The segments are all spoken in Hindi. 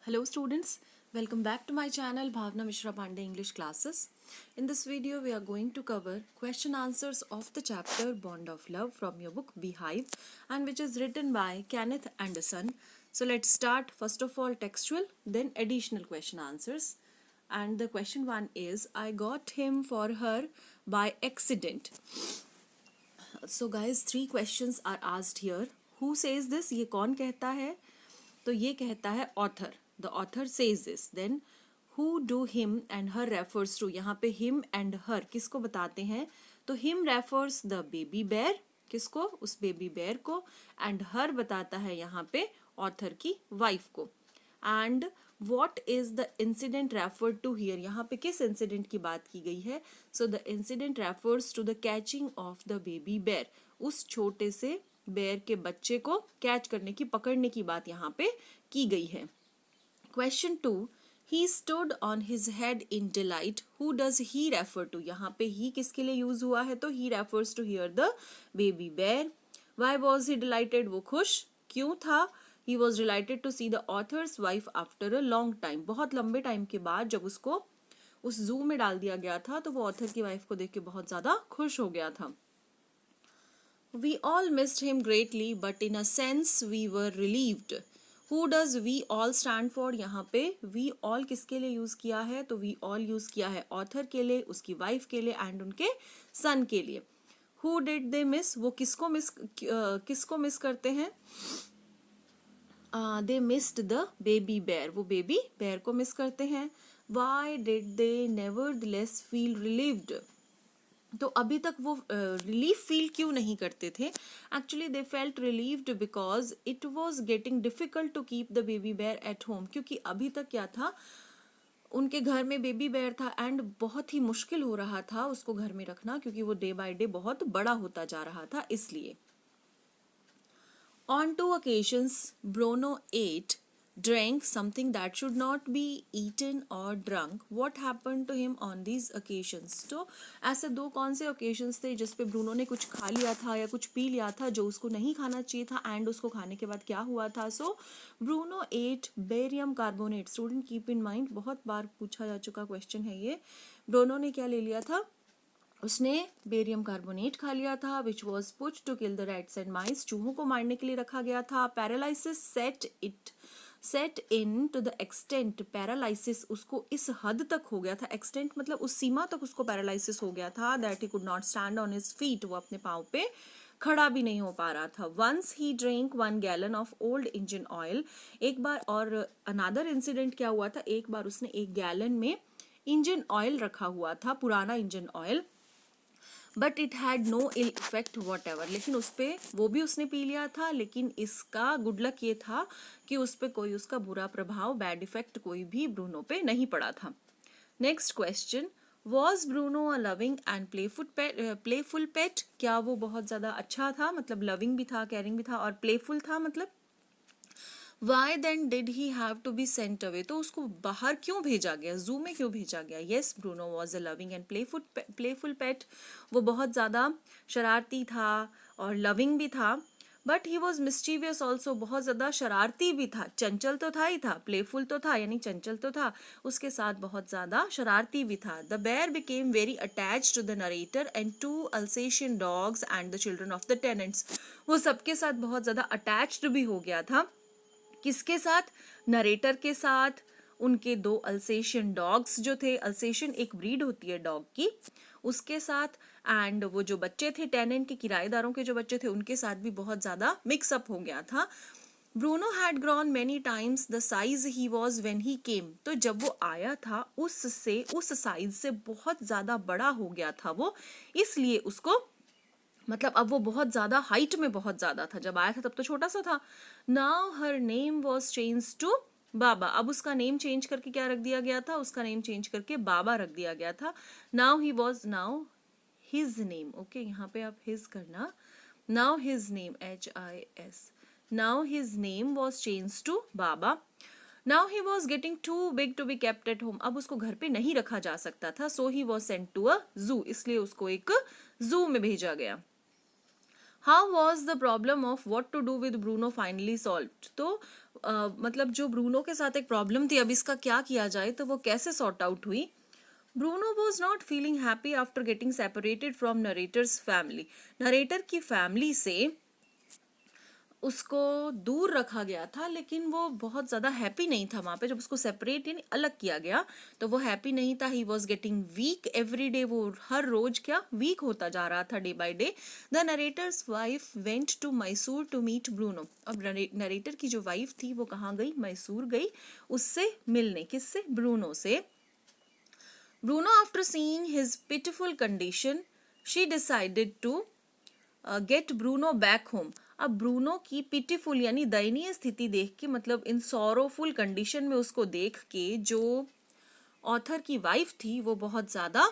Hello students, welcome back to my channel Bhavna Mishra Pandey English Classes. In this video we are going to cover question answers of the chapter Bond of Love from your book Beehive and which is written by Kenneth Anderson. So let's start first of all textual, then additional question answers. And the question one is, I got him for her by accident. So guys, 3 questions are asked here. Who says this? ये कौन कहता है? तो ये कहता है author. The author says this. Then who do him and her refers to? यहाँ पे him and her किसको बताते हैं? तो him refers the baby bear. किसको? उस baby bear को. And her बताता है यहाँ पे author की wife को. And what is the incident referred to here? यहाँ पे किस incident की बात की गई है? So the incident refers to the catching of the baby bear. उस छोटे से बेयर के बच्चे को कैच करने की, पकड़ने की बात यहाँ पे की गई है. Question 2. He stood on his head in delight. Who does he refer to? यहाँ पे he किसके लिए यूज हुआ है? तो he refers to here the baby bear. Why was he delighted? वो खुश क्यों था? He was delighted to see the author's wife after a long time. बहुत लंबे टाइम के बाद जब उसको उस जू में डाल दिया गया था तो वो ऑथर की वाइफ को देख के बहुत ज्यादा खुश हो गया था. We all missed him greatly, but in a sense we were relieved. Who does we all stand for? यहाँ पे we all किसके लिए यूज किया है? तो we all यूज किया है ऑथर के लिए, उसकी वाइफ के लिए एंड उनके सन के लिए. Who did they miss? वो किसको मिस करते हैं? They missed the baby bear. वो बेबी बेयर को मिस करते हैं. Why did they nevertheless feel relieved? तो अभी तक वो रिलीफ फील क्यों नहीं करते थे? Actually they felt relieved because it was getting difficult to keep the baby bear at home. क्योंकि अभी तक क्या था, उनके घर में बेबी बेयर था एंड बहुत ही मुश्किल हो रहा था उसको घर में रखना क्योंकि वो डे बाय डे बहुत बड़ा होता जा रहा था. इसलिए On 2 occasions, Bruno drank something that should not be eaten or drunk. What happened to him on these occasions? तो ऐसे 2 कौन से occasions थे जिस पे ब्रूनो ने कुछ खा लिया था या कुछ पी लिया था जो उसको नहीं खाना चाहिए था एंड उसको खाने के बाद क्या हुआ था? So Bruno ate barium carbonate. Student keep in mind, बहुत बार पूछा जा चुका क्वेश्चन है ये. ब्रूनो ने क्या ले लिया था? उसने बेरियम कार्बोनेट खा लिया था which was put to kill the rats and mice. चूहों को मारने के लिए रखा गया था. Paralysis set in to the extent. Paralysis उसको इस हद तक हो गया था. एक्सटेंट मतलब उस सीमा तक उसको पैरालिसिस हो गया था that he could not stand on his feet. वो अपने पाँव पे खड़ा भी नहीं हो पा रहा था. Once he drink 1 gallon of old engine oil. एक बार, और अनदर इंसिडेंट क्या हुआ था, एक बार उसने 1 गैलन में इंजन ऑयल रखा हुआ था, पुराना engine oil. But it had no ill effect whatever. लेकिन उस पर वो भी उसने पी लिया था, लेकिन इसका गुड लक ये था कि उस पर कोई उसका बुरा प्रभाव, बैड इफेक्ट कोई भी ब्रूनो पे नहीं पड़ा था. Next question, was Bruno a loving and playful pet? क्या वो बहुत ज़्यादा अच्छा था, मतलब लविंग भी था, केयरिंग भी था और प्लेफुल था मतलब? Why then did he have to be sent away? तो उसको बाहर क्यों भेजा गया, जू में क्यों भेजा गया? Yes, Bruno was a loving and playful pet. वो बहुत ज़्यादा शरारती था और लविंग भी था. But he was mischievous also. बहुत ज़्यादा शरारती भी था. चंचल तो था ही था, प्लेफुल तो था यानी चंचल तो था, उसके साथ बहुत ज़्यादा शरारती भी था. The bear became very attach to the narrator and 2 Alsatian dogs and the children of the tenants. वो सबके साथ बहुत ज़्यादा अटैच्ड भी हो गया था. किसके साथ? नरेटर के साथ, उनके 2 अल्सेशियन डॉग्स जो थे, अल्सेशियन एक ब्रीड होती है डॉग की, उसके साथ, एंड वो जो बच्चे थे टेनेंट के, किराएदारों के जो बच्चे थे, उनके साथ भी बहुत ज़्यादा मिक्सअप हो गया था. Bruno had grown many times the size he was when he came. तो जब वो आया था उस साइज से बहुत ज़्यादा बड़ा हो गया था वो, इसलिए उसको, मतलब अब वो बहुत ज़्यादा हाइट में बहुत ज़्यादा था. जब आया था तब तो छोटा सा था. Now her name was change to Baba. अब उसका नेम चेंज करके क्या रख दिया गया था? उसका नेम चेंज करके बाबा रख दिया गया था. नाउ हिज नेम, ओके, यहाँ पे आप हिज करना. Now his name HIS. Now his name was change to Baba. Now he was getting too big to be kept at home. अब उसको घर पे नहीं रखा जा सकता था. So he was sent to a zoo. इसलिए उसको एक जू में भेजा गया. How was the problem of what to do with Bruno finally solve? तो मतलब जो ब्रूनो के साथ एक प्रॉब्लम थी, अब इसका क्या किया जाए, तो वो कैसे सॉर्ट आउट हुई? Bruno was not feeling happy after getting separated from narrator's family. Narrator की फैमिली से उसको दूर रखा गया था, लेकिन वो बहुत ज़्यादा हैप्पी नहीं था वहाँ पे। जब उसको सेपरेट यानी अलग किया गया तो वो हैप्पी नहीं था। He was getting weak every day, वो हर रोज क्या वीक होता जा रहा था day by day. The narrator's wife went to Mysore to meet Bruno. अब नरेटर की जो वाइफ थी वो कहाँ गई? मैसूर गई उससे मिलने। किससे? ब्रूनो से। Bruno, after seeing his pitiful condition, she decided to get Bruno back home. अब ब्रूनो की पिटीफुल यानी दयनीय स्थिति देख के, मतलब इन सॉरोफुल कंडीशन में उसको देख के जो ऑथर की वाइफ थी वो बहुत ज़्यादा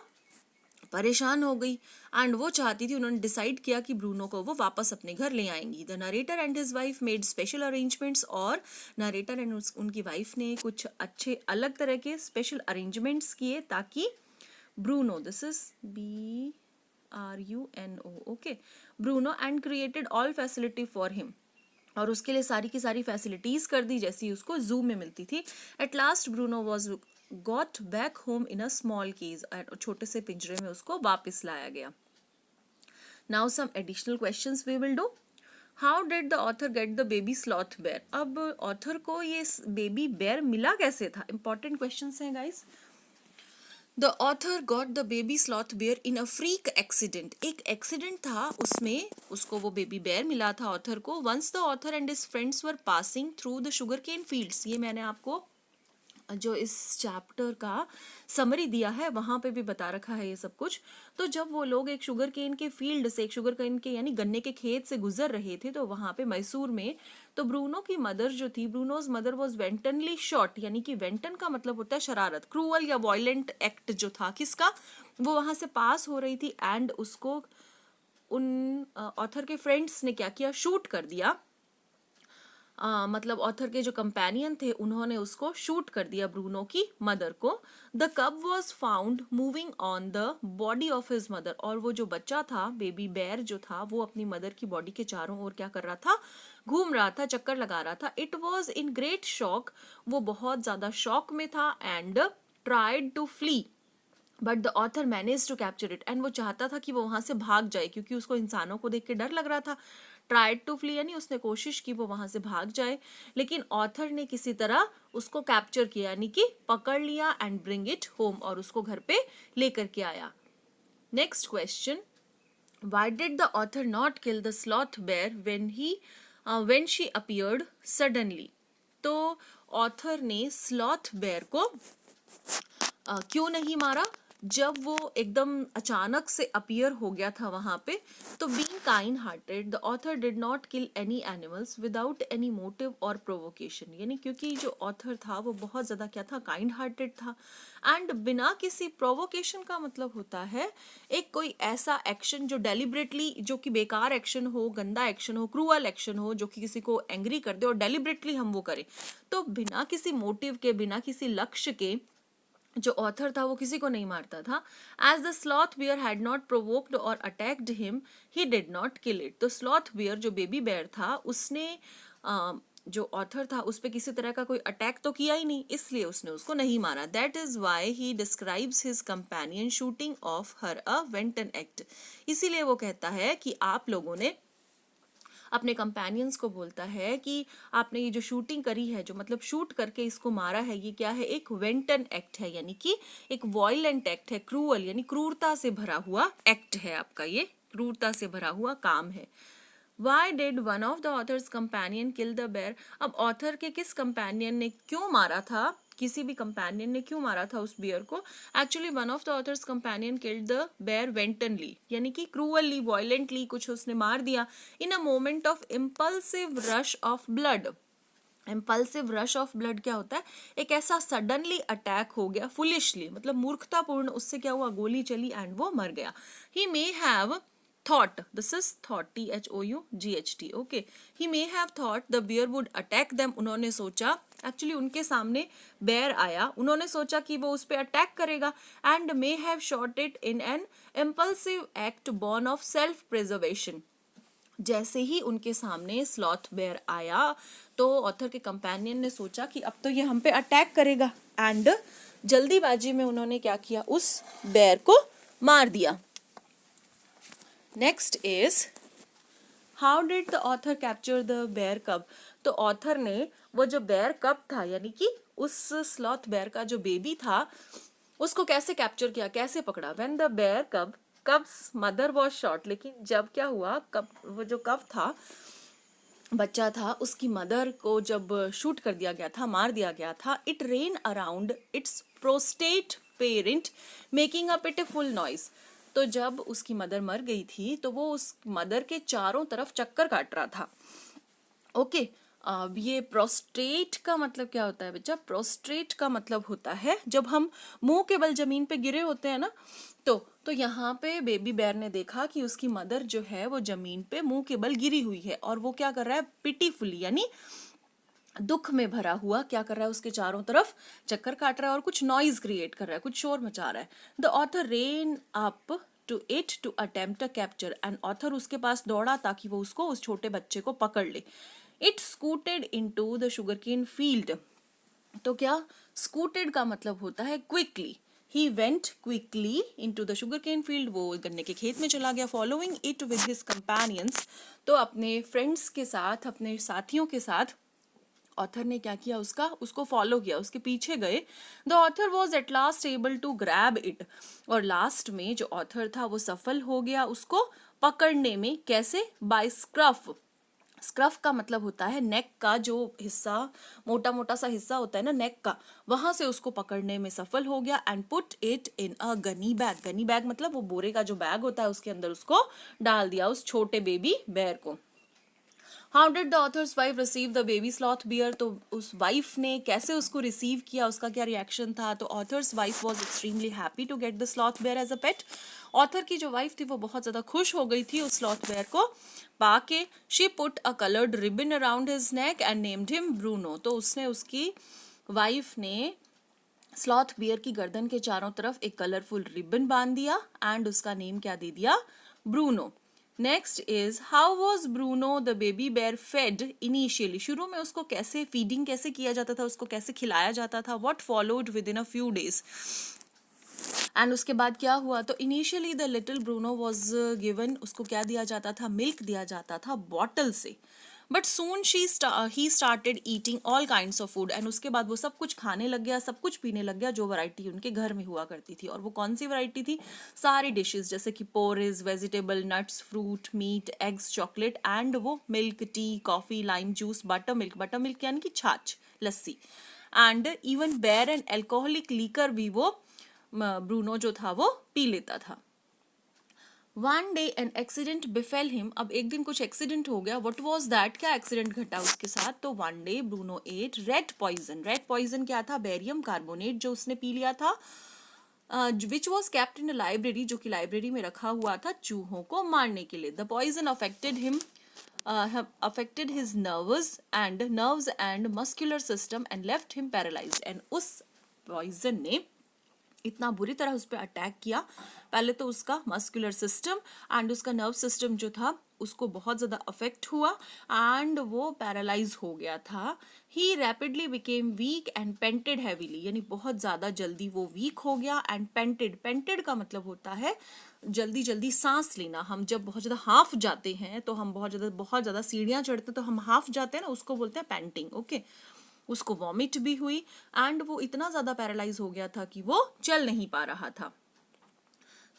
परेशान हो गई एंड वो चाहती थी, उन्होंने डिसाइड किया कि ब्रूनो को वो वापस अपने घर ले आएंगी। The narrator and his wife made special arrangements, और नरेटर एंड उनकी वाइफ ने कुछ अच्छे अलग तरह के स्पेशल अरेंजमेंट्स किए ताकि Bruno, this is BRUNO, okay, Bruno, and created all facility for him, और उसके लिए सारी की सारी फैसिलिटीज कर दी जैसी उसको जू में मिलती थी। At last Bruno was got back home in a small cage, छोटे से पिंजरे में उसको वापस लाया गया। Now some additional questions we will do. How did the author get the baby sloth bear? अब ऑथर को ये बेबी बेयर मिला कैसे था? इंपॉर्टेंट क्वेश्चंस हैं guys. The author got the baby sloth bear in a freak accident. एक एक्सीडेंट था, उसमें उसको वो बेबी बेयर मिला था ऑथर को। Once the author and his friends were passing through the sugar cane fields, ये मैंने आपको जो इस चैप्टर का समरी दिया है वहां पे भी बता रखा है ये सब कुछ। तो जब वो लोग एक शुगर केन के फील्ड से, एक शुगर केन के यानी गन्ने के खेत से गुजर रहे थे, तो वहां पे मैसूर में, तो ब्रूनो की मदर जो थी, ब्रूनोज मदर वॉज वेंटनली शॉट, यानी कि वेंटन का मतलब होता है शरारत, क्रूअल या वॉयलेंट एक्ट जो था किसका, वो वहां से पास हो रही थी एंड उसको उन ऑथर के फ्रेंड्स ने क्या किया? शूट कर दिया। मतलब ऑथर के जो कंपेनियन थे उन्होंने उसको शूट कर दिया ब्रूनो की मदर को। द कब was found moving on the body of his mother, और वो जो बच्चा था, बेबी बेयर जो था, वो अपनी मदर की बॉडी के चारों ओर क्या कर रहा था? घूम रहा था, चक्कर लगा रहा था। It was in great shock, वो बहुत ज्यादा शॉक में था, and tried to flee but the author manage to capture it, and वो चाहता था कि वो वहां से भाग जाए क्योंकि उसको इंसानों को देख के डर लग रहा था। ट्राइड टू फ्ली यानी उसने कोशिश की वो वहां से भाग जाए, लेकिन ऑथर ने किसी तरह उसको कैप्चर किया, यानी कि पकड़ लिया एंड ब्रिंग इट होम, और उसको घर पे लेकर के आया। Next question, why did the author not kill the sloth bear when she appeared suddenly? तो ऑथर ने स्लॉथ बेयर को क्यों नहीं मारा जब वो एकदम अचानक से अपीयर हो गया था वहां पे? तो being kind hearted the author did not kill any animals without any motive और प्रोवोकेशन, यानी क्योंकि जो ऑथर था वो बहुत ज्यादा क्या था? काइंड हार्टेड था, एंड बिना किसी प्रोवोकेशन का मतलब होता है एक कोई ऐसा एक्शन जो डेलिबरेटली, जो कि बेकार एक्शन हो, गंदा एक्शन हो, क्रूअल एक्शन हो, जो कि किसी को एंग्री कर दे और डेलिबरेटली हम वो करें। तो बिना किसी मोटिव के, बिना किसी लक्ष्य के जो ऑथर था वो किसी को नहीं मारता था। As the sloth bear had not provoked और attacked him, he did not kill it. तो स्लॉथ बियर जो बेबी बेयर था, उसने जो ऑथर था उस पर किसी तरह का कोई अटैक तो किया ही नहीं, इसलिए उसने उसको नहीं मारा। That is why he describes his companion shooting of her a wanton act. इसीलिए वो कहता है कि आप लोगों ने अपने कंपेनियंस को बोलता है कि आपने ये जो शूटिंग करी है, जो मतलब शूट करके इसको मारा है, ये क्या है? एक वेंटन एक्ट है, यानी कि एक वॉयलेंट एक्ट है, क्रूअल यानी क्रूरता से भरा हुआ एक्ट है आपका, ये क्रूरता से भरा हुआ काम है। Why did one of the author's companion kill the bear? अब ऑथर के किस कंपेनियन ने क्यों मारा था, किसी भी कंपेनियन ने क्यों मारा था उस बियर को? Actually one of the author's companion killed the bear wantonly, यानी कि क्रूअली, वॉयलेंटली कुछ उसने मार दिया, in a moment of impulsive rush of blood. Impulsive rush of blood क्या होता है? एक ऐसा सडनली अटैक हो गया, फुलिशली मतलब मूर्खतापूर्ण, उससे क्या हुआ? गोली चली एंड वो मर गया। He may have thought, this is thought, THOUGHT, okay, he may have thought the bear would attack them, उन्होंने सोचा, एक्चुअली उनके सामने बेयर आया, उन्होंने सोचा कि वो उस पर अटैक करेगा, and may have shot it in an impulsive act born of self preservation, जैसे ही उनके सामने स्लॉथ बेयर आया तो ऑथर के कंपेनियन ने सोचा कि अब तो ये हम पे अटैक करेगा, एंड जल्दीबाजी में उन्होंने क्या किया, उस बेयर को मार दिया. Next is how did the author capture the bear cub. तो ऑथर ने वो जो बेयर कब था, यानी कि उस स्लॉथ बेयर का जो बेबी था, उसको कैसे कैप्चर किया, कैसे पकड़ा. When the bear cub's mother was shot. लेकिन जब क्या हुआ, कब वो जो कब था, बच्चा था, उसकी मदर को जब शूट कर दिया गया था, मार दिया गया था, it ran around its prostrate parent making a pitiful noise. तो जब उसकी मदर मर गई थी तो वो उस मदर के चारों तरफ चक्कर काट रहा था. ओके. अब ये प्रोस्ट्रेट का मतलब क्या होता है बच्चा. प्रोस्ट्रेट का मतलब होता है जब हम मुंह के बल जमीन पे गिरे होते हैं ना, तो यहाँ पे बेबी बेयर ने देखा कि उसकी मदर जो है वो जमीन पे मुंह के बल गिरी हुई है, और वो क्या कर रहा है, पिटीफुली यानी दुख में भरा हुआ क्या कर रहा है, उसके चारों तरफ चक्कर काट रहा है और कुछ नॉइज क्रिएट कर रहा है, कुछ शोर मचा रहा है. The author ran up to it to attempt a capture. And author उसके पास दौड़ा ताकि वो उसको, उस छोटे बच्चे को पकड़ ले. It scooted into the sugarcane field. तो क्या, स्कूटेड का मतलब होता है quickly. He went quickly into the sugarcane field. वो गन्ने के खेत में चला गया. Following it with his companions. तो अपने फ्रेंड्स के साथ, अपने साथियों के साथ ऑथर ने क्या किया, उसको फॉलो किया, उसके पीछे गए. The author was at last able to grab it. और लास्ट में जो ऑथर था वो सफल हो गया उसको पकड़ने में. कैसे, बाय स्क्रफ. स्क्रफ का मतलब होता है नेक का जो हिस्सा, मोटा मोटा सा हिस्सा होता है ना नेक का, वहां से उसको पकड़ने में सफल हो गया. And put it in a gunny bag. Gunny bag मतलब वो बोरे का जो बैग होता है, उसके अंदर उसको डाल दिया, उस छोटे बेबी बेयर को. How did the author's wife receive the baby sloth bear. तो उस वाइफ ने कैसे उसको रिसीव किया, उसका क्या रिएक्शन था. तो author's wife was extremely happy to get the sloth bear as a pet. Author की जो वाइफ थी वो बहुत ज्यादा खुश हो गई थी उस स्लॉथ बेयर को पाके. She put a coloured ribbon around his neck and named him Bruno. तो उसने, उसकी वाइफ ने स्लॉथ बियर की गर्दन के चारों तरफ एक कलरफुल रिबन बांध दिया एंड उसका नेम क्या दे दिया, Bruno. Next is how was Bruno the baby bear fed initially. शुरू में उसको कैसे फीडिंग कैसे किया जाता था, उसको कैसे खिलाया जाता था. What followed with in a few days. And उसके बाद क्या हुआ, तो initially the little Bruno was given. उसको क्या दिया जाता था, मिल्क दिया जाता था बॉटल से. But soon he started eating all kinds of food. And उसके बाद वो सब कुछ खाने लग गया, सब कुछ पीने लग गया जो वैरायटी उनके घर में हुआ करती थी. और वो कौन सी वैरायटी थी, सारी डिशेस, जैसे कि porridge, vegetable, nuts, fruit, meat, eggs, chocolate, and वो milk, tea, coffee, lime juice, butter milk यानी कि छाछ, lassi, and even beer and alcoholic liquor भी वो ब्रूनो जो था वो पी लेता था. One day an accident befell him. अब एक दिन कुछ एक्सीडेंट हो गया. व्हाट वाज दैट, क्या एक्सीडेंट घटा उसके साथ. तो one day Bruno ate rat poison. Rat poison क्या था, बेरियम कार्बोनेट जो उसने पी लिया था, which was kept in library, जो कि लाइब्रेरी में रखा हुआ था चूहों को मारने के लिए. The poison affected his nerves and muscular system and left him paralyzed. And उस पॉइजन ने इतना बुरी तरह उस पर अटैक किया. पहले तो उसका मस्कुलर सिस्टम एंड उसका नर्व सिस्टम जो था उसको बहुत ज़्यादा अफेक्ट हुआ एंड वो पैरालाइज हो गया था. He rapidly became weak and panted heavily. यानी बहुत ज़्यादा जल्दी वो वीक हो गया. एंड पेंटेड का मतलब होता है जल्दी जल्दी सांस लेना. हम जब बहुत ज़्यादा हाफ जाते हैं तो हम बहुत ज़्यादा सीढ़ियाँ चढ़ते हैं तो हम हाफ जाते हैं ना, उसको बोलते हैं पैंटिंग. ओके. उसको वॉमिट भी हुई एंड वो इतना ज़्यादा पैरालाइज हो गया था कि वो चल नहीं पा रहा था.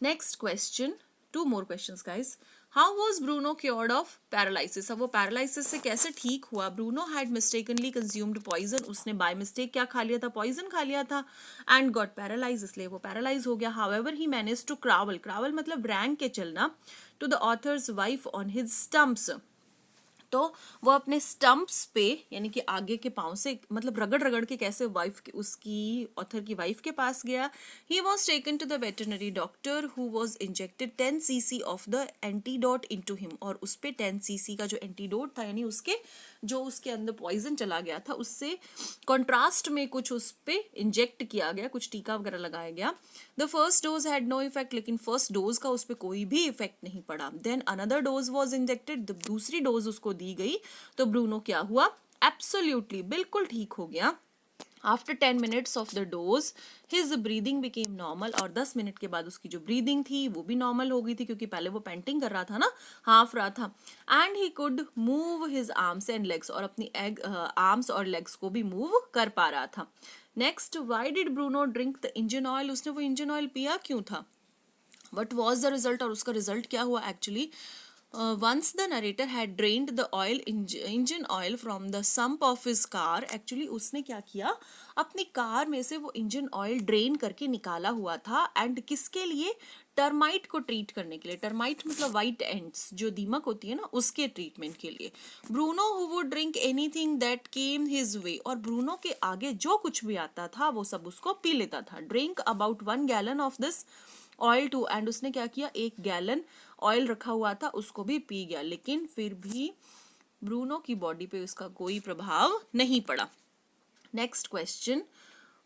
Next question, 2 more questions guys. How was Bruno cured of paralysis. अब वो पैरालिसिस से कैसे ठीक हुआ. Bruno had mistakenly consumed poison. उसने बाय मिस्टेक क्या खा लिया था, पॉइजन खा लिया था. एंड गॉट पैरालाइज, इसलिए वो पैरालाइज हो गया. However he manage to crawl मतलब रैंक के चलना, to the author's wife on his stumps. तो वो अपने स्टम्प्स पे यानी कि आगे के पाँव से मतलब रगड़ रगड़ के कैसे वाइफ की, उसकी ऑथर की वाइफ के पास गया. He was taken to the veterinary doctor who was injected 10 cc of the antidote into him. और उस पे 10 cc का जो एंटीडोट था यानी उसके जो उसके अंदर पॉइजन चला गया था उससे कॉन्ट्रास्ट में कुछ उस पे इंजेक्ट किया गया, कुछ टीका वगैरह लगाया गया. The first dose had no effect, लेकिन फर्स्ट डोज का उस पर कोई भी इफेक्ट नहीं पड़ा. Then another dose was injected, दूसरी डोज उसको दी गई तो ब्रूनो क्या हुआ, एब्सोल्युटली बिल्कुल ठीक हो गया. After 10 minutes of the dose his breathing became normal, और 10 मिनट के बाद उसकी जो ब्रीदिंग थी वो भी नॉर्मल हो गई थी, क्योंकि पहले वो पेंटिंग कर रहा था ना, हाफ रहा था. And he could move his arms and legs, और अपनी आर्म्स और लेग्स को भी मूव कर पा रहा था. Next, why did Bruno drink the engine oil, उसने वो इंजन ऑयल पिया क्यों था. वट वॉज द रिजल्ट, और उसका रिजल्ट क्या हुआ actually. Once the narrator had drained the engine oil from the sump of his car, actually उसने क्या किया, अपनी कार में से वो इंजन ऑयल ड्रेन करके निकाला हुआ था. एंड किसके लिए, टर्माइट को ट्रीट करने के लिए. टर्माइट मतलब वाइट एंड्स, जो दीमक होती है ना, उसके ट्रीटमेंट के लिए. Bruno who would drink anything that came his way, और ब्रूनो के आगे जो कुछ भी आता था वो सब उसको पी लेता था. Drink about 1 gallon of this oil too, and उसने क्या किया, 1 गैलन ऑयल रखा हुआ था उसको भी पी गया. लेकिन फिर भी ब्रूनो की बॉडी पे उसका कोई प्रभाव नहीं पड़ा. Next question,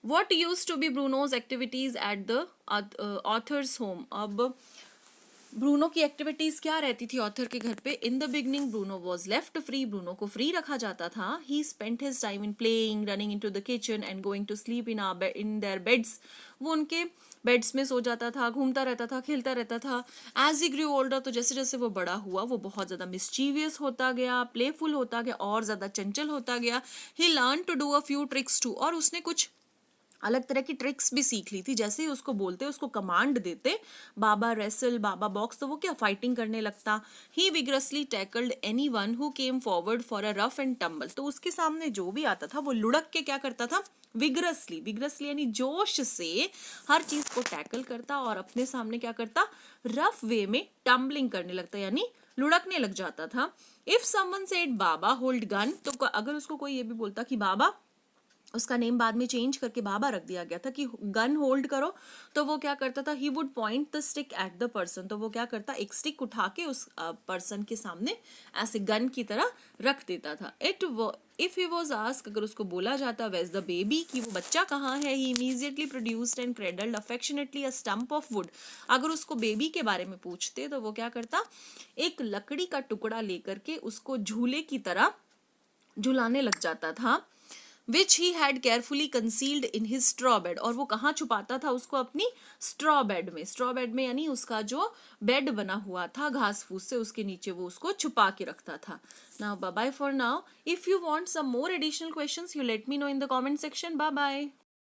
what used to be Bruno's activities at the author's home. अब ब्रूनो की एक्टिविटीज क्या रहती थी ऑथर के घर पे. In the beginning Bruno was left free, Bruno को फ्री रखा जाता था. He spent his time in playing, running into the kitchen and going to sleep in their beds. वो उनके बेड्स में सो जाता था, घूमता रहता था, खेलता रहता था. एज ही ग्रू ओल्डर, तो जैसे जैसे वो बड़ा हुआ वो बहुत ज्यादा मिस्चीवियस होता गया, प्लेफुल होता गया, और ज्यादा चंचल होता गया. He learn to do a few tricks too, और उसने कुछ अलग तरह की ट्रिक्स भी सीख ली थी. जैसे ही उसको बोलते, उसको कमांड देते, बाबा रेसल, बाबा बॉक्स, तो वो क्या फाइटिंग करने लगता. He vigorously tackled anyone who came forward for a rough and tumble, तो उसके सामने जो भी आता था वो लुढ़क के क्या करता था, विग्रसली यानी जोश से हर चीज को टैकल करता, और अपने सामने क्या करता, रफ वे में टम्बलिंग करने लगता, यानी लुढ़कने लग जाता था. If someone said Baba hold gun, तो अगर उसको कोई ये भी बोलता कि बाबा, उसका नेम बाद में चेंज करके बाबा रख दिया गया था कि गन होल्ड करो, तो वो क्या करता था, he would point the stick at the person, तो वो क्या करता, एक स्टिक उठा के उस पर्सन के सामने ऐसे गन की तरह रख देता था. इफ ही वाज आस्क्ड, अगर उसको बोला जाता वेयर इज द बेबी, कि वो बच्चा कहाँ है, he immediately produced and cradled affectionately a stump of wood. अगर उसको बेबी के बारे में पूछते तो वो क्या करता, एक लकड़ी का टुकड़ा लेकर के उसको झूले की तरह झुलाने लग जाता था. Which he had carefully concealed in his straw bed, और वो कहाँ छुपाता था उसको, अपनी स्ट्रॉ बेड में यानी उसका जो बेड बना हुआ था घास फूस से, उसके नीचे वो उसको छुपा के रखता था. Now bye bye for now. If you want some more additional questions, you let me know in the comment section. Bye bye.